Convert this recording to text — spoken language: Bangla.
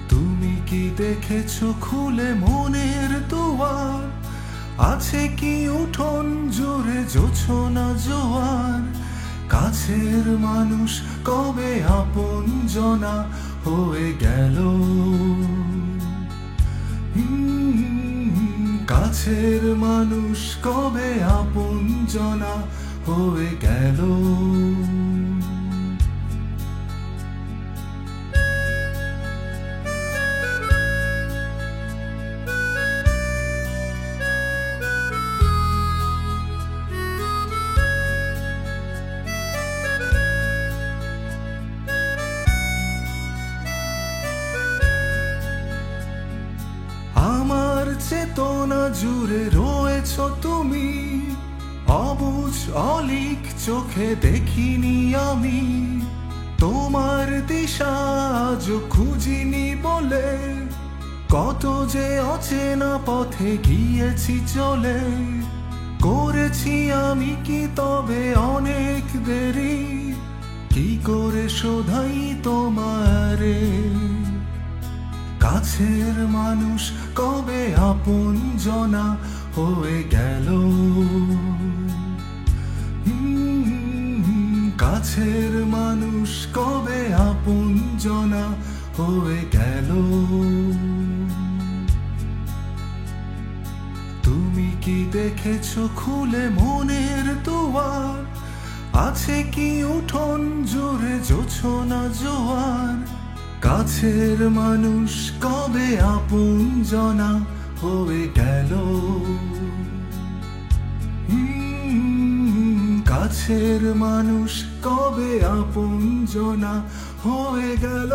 তুমি কি দেখেছো খুলে মনের দুয়ার? আছে কি উঠোন জুড়ে জোছনা জোয়ার? কাছের মানুষ কবে আপনজনা হয়ে গেল? কাছের মানুষ কবে আপনজনা হয়ে গেল? আমার চেতনা জুড়ে রয়েছ তুমি, অবুঝ অলিক চোখে দেখিনি আমি। তোমার দিশা আজ খুঁজিনি বলে, কত যে অচেনা পথে গিয়েছি চলে। করেছি আমি কি তবে অনেক দেরি? কি করে শোধাই তোমারে? কাছের মানুষ কবে আপনজনা হয়ে গেল? কাছের মানুষ কবে আপনজনা হয়ে গেল? তুমি কি দেখেছো খুলে মনের দুয়ার? আছে কি উঠোন জুড়ে জোছনা জোয়ার? কাছের মানুষ কবে আপনজনা হয়ে গেল? কাছের মানুষ কবে আপনজনা হয়ে গেল?